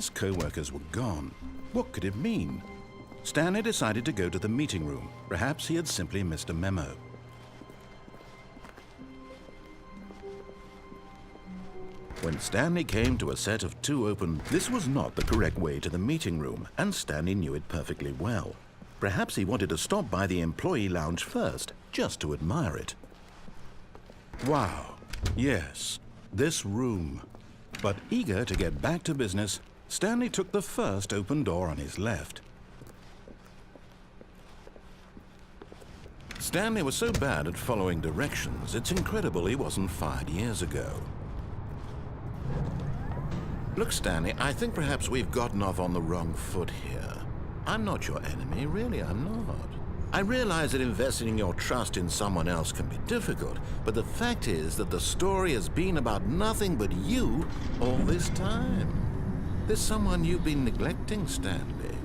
his co-workers were gone. What could it mean? Stanley decided to go to the meeting room. Perhaps he had simply missed a memo. When Stanley came to a set of 2 open, this was not the correct way to the meeting room, and Stanley knew it perfectly well. Perhaps he wanted to stop by the employee lounge first, just to admire it. Wow, yes, this room. But eager to get back to business, Stanley took the first open door on his left. Stanley was so bad at following directions, it's incredible he wasn't fired years ago. Look, Stanley, I think perhaps we've gotten off on the wrong foot here. I'm not your enemy, really, I'm not. I realize that investing your trust in someone else can be difficult, but the fact is that the story has been about nothing but you all this time. There's someone you've been neglecting, Stanley.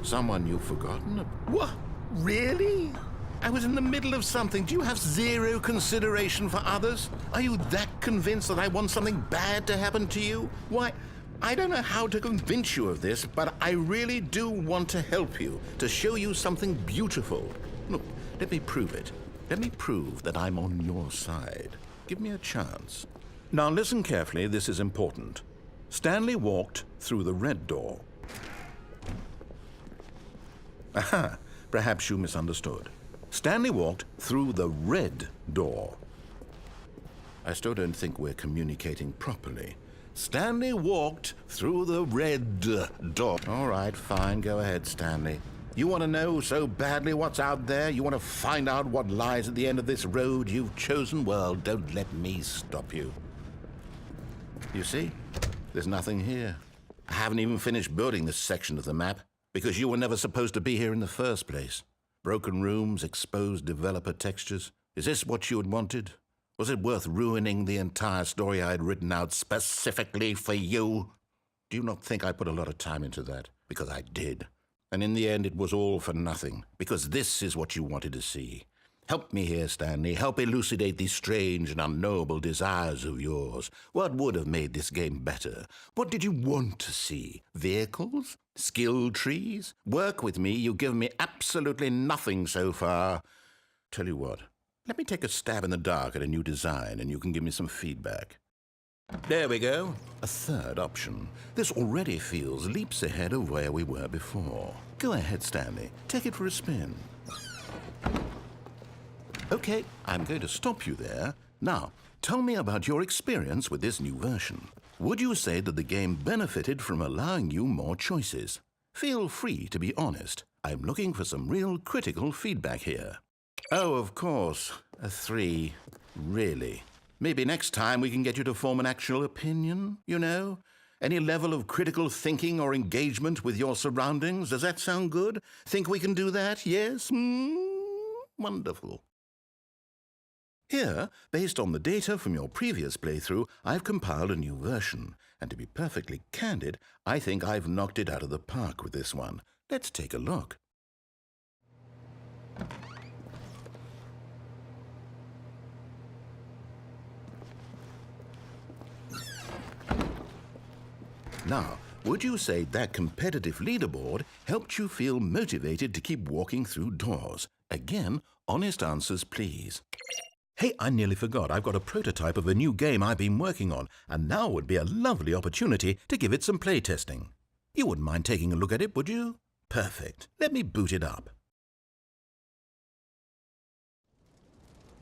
Someone you've forgotten about. What? Really? I was in the middle of something. Do you have zero consideration for others? Are you that convinced that I want something bad to happen to you? Why, I don't know how to convince you of this, but I really do want to help you, to show you something beautiful. Look, let me prove it. Let me prove that I'm on your side. Give me a chance. Now listen carefully, this is important. Stanley walked through the red door. Aha, perhaps you misunderstood. Stanley walked through the red door. I still don't think we're communicating properly. Stanley walked through the red door. All right, fine, go ahead, Stanley. You want to know so badly what's out there? You want to find out what lies at the end of this road you've chosen? Well, don't let me stop you. You see, there's nothing here. I haven't even finished building this section of the map because you were never supposed to be here in the first place. Broken rooms, exposed developer textures. Is this what you had wanted? Was it worth ruining the entire story I had written out specifically for you? Do you not think I put a lot of time into that? Because I did. And in the end, it was all for nothing. Because this is what you wanted to see. Help me here, Stanley. Help elucidate these strange and unknowable desires of yours. What would have made this game better? What did you want to see? Vehicles? Skill trees? Work with me. You've given me absolutely nothing so far. Tell you what, let me take a stab in the dark at a new design and you can give me some feedback. There we go. A third option. This already feels leaps ahead of where we were before. Go ahead, Stanley. Take it for a spin. Okay, I'm going to stop you there. Now, tell me about your experience with this new version. Would you say that the game benefited from allowing you more choices? Feel free to be honest. I'm looking for some real critical feedback here. Oh, of course. A 3. Really? Maybe next time we can get you to form an actual opinion, you know? Any level of critical thinking or engagement with your surroundings? Does that sound good? Think we can do that? Yes? Wonderful. Here, based on the data from your previous playthrough, I've compiled a new version. And to be perfectly candid, I think I've knocked it out of the park with this one. Let's take a look. Now, would you say that competitive leaderboard helped you feel motivated to keep walking through doors? Again, honest answers, please. Hey, I nearly forgot. I've got a prototype of a new game I've been working on, and now would be a lovely opportunity to give it some playtesting. You wouldn't mind taking a look at it, would you? Perfect. Let me boot it up.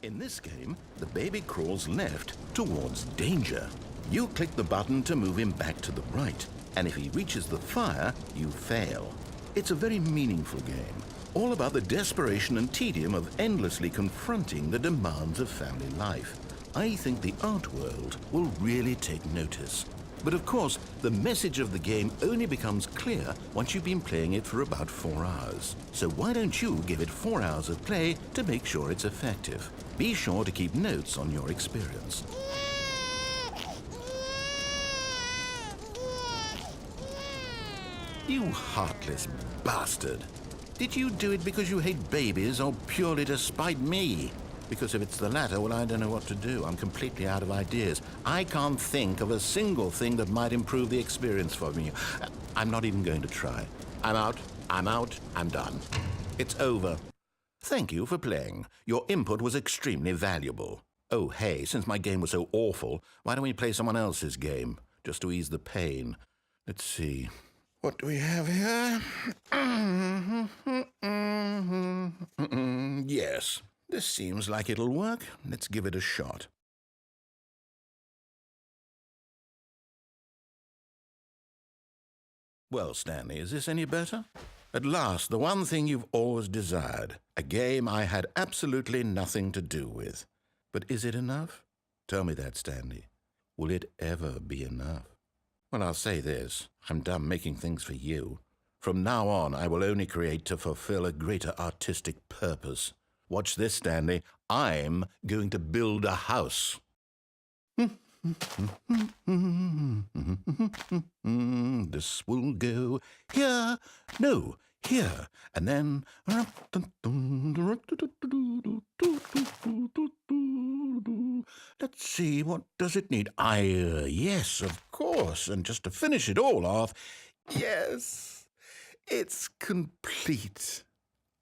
In this game, the baby crawls left towards danger. You click the button to move him back to the right, and if he reaches the fire, you fail. It's a very meaningful game, all about the desperation and tedium of endlessly confronting the demands of family life. I think the art world will really take notice. But of course, the message of the game only becomes clear once you've been playing it for about 4 hours. So why don't you give it 4 hours of play to make sure it's effective? Be sure to keep notes on your experience. You heartless bastard. Did you do it because you hate babies or purely to spite me? Because if it's the latter, well, I don't know what to do. I'm completely out of ideas. I can't think of a single thing that might improve the experience for me. I'm not even going to try. I'm out. I'm done. It's over. Thank you for playing. Your input was extremely valuable. Oh, hey, since my game was so awful, why don't we play someone else's game, just to ease the pain? Let's see. What do we have here? Yes, this seems like it'll work. Let's give it a shot. Well, Stanley, is this any better? At last, the one thing you've always desired. A game I had absolutely nothing to do with. But is it enough? Tell me that, Stanley. Will it ever be enough? Well, I'll say this. I'm done making things for you. From now on, I will only create to fulfill a greater artistic purpose. Watch this, Stanley. I'm going to build a house. This will go here. No, here. And then... Let's see, what does it need? Yes, of course. And just to finish it all off, yes, it's complete.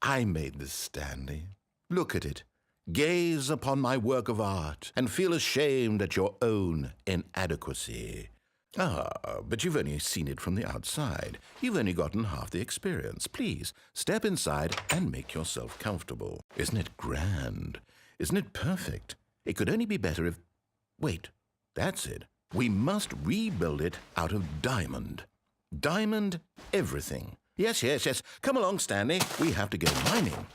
I made this, Stanley. Look at it. Gaze upon my work of art and feel ashamed at your own inadequacy. But you've only seen it from the outside. You've only gotten half the experience. Please, step inside and make yourself comfortable. Isn't it grand? Isn't it perfect? It could only be better if... Wait, that's it. We must rebuild it out of diamond. Diamond everything. Yes. Come along, Stanley. We have to go mining.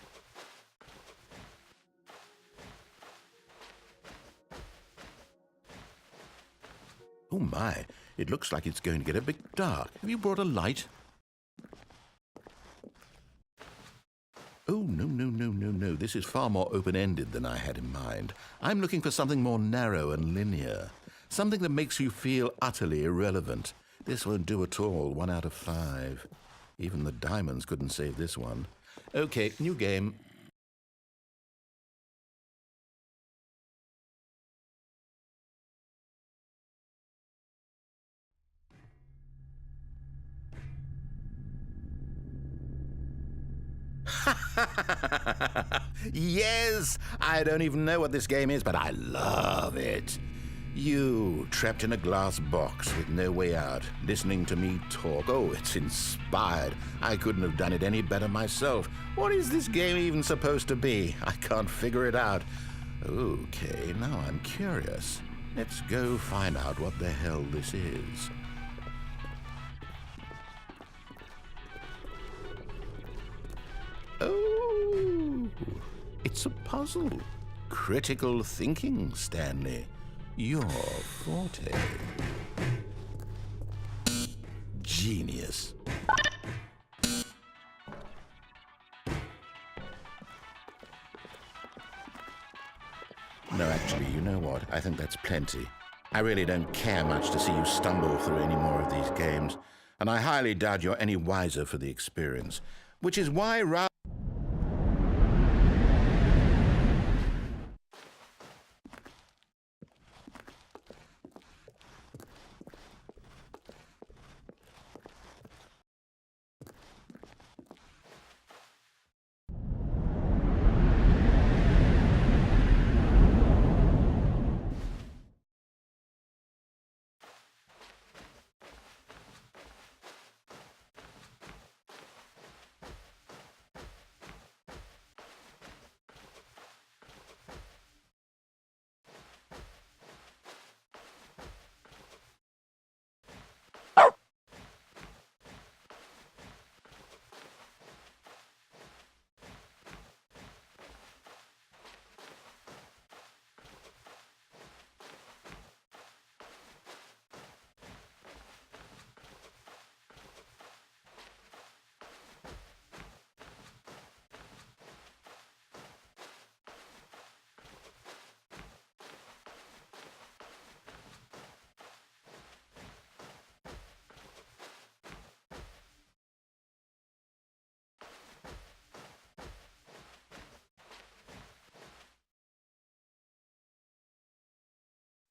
Oh my, it looks like it's going to get a bit dark. Have you brought a light? Oh, no. This is far more open-ended than I had in mind. I'm looking for something more narrow and linear. Something that makes you feel utterly irrelevant. This won't do at all. 1 out of 5. Even the diamonds couldn't save this one. Okay, new game. Yes! I don't even know what this game is, but I love it. You, trapped in a glass box with no way out, listening to me talk. Oh, it's inspired. I couldn't have done it any better myself. What is this game even supposed to be? I can't figure it out. Okay, now I'm curious. Let's go find out what the hell this is. Oh, it's a puzzle. Critical thinking, Stanley. Your forte. Genius. No, actually, you know what? I think that's plenty. I really don't care much to see you stumble through any more of these games, and I highly doubt you're any wiser for the experience, which is why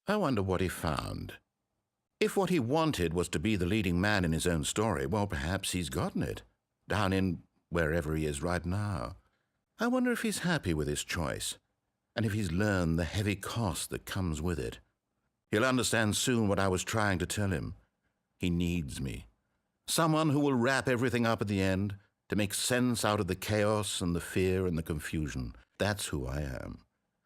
I wonder what he found. If what he wanted was to be the leading man in his own story, well, perhaps he's gotten it, down in wherever he is right now. I wonder if he's happy with his choice, and if he's learned the heavy cost that comes with it. He'll understand soon what I was trying to tell him. He needs me. Someone who will wrap everything up at the end, to make sense out of the chaos and the fear and the confusion. That's who I am.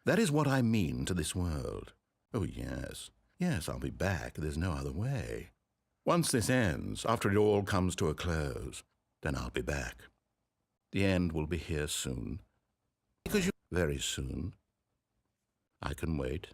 That is what I mean to this world. Oh, yes. Yes, I'll be back. There's no other way. Once this ends, after it all comes to a close, then I'll be back. The end will be here soon. Because you... Very soon. I can wait.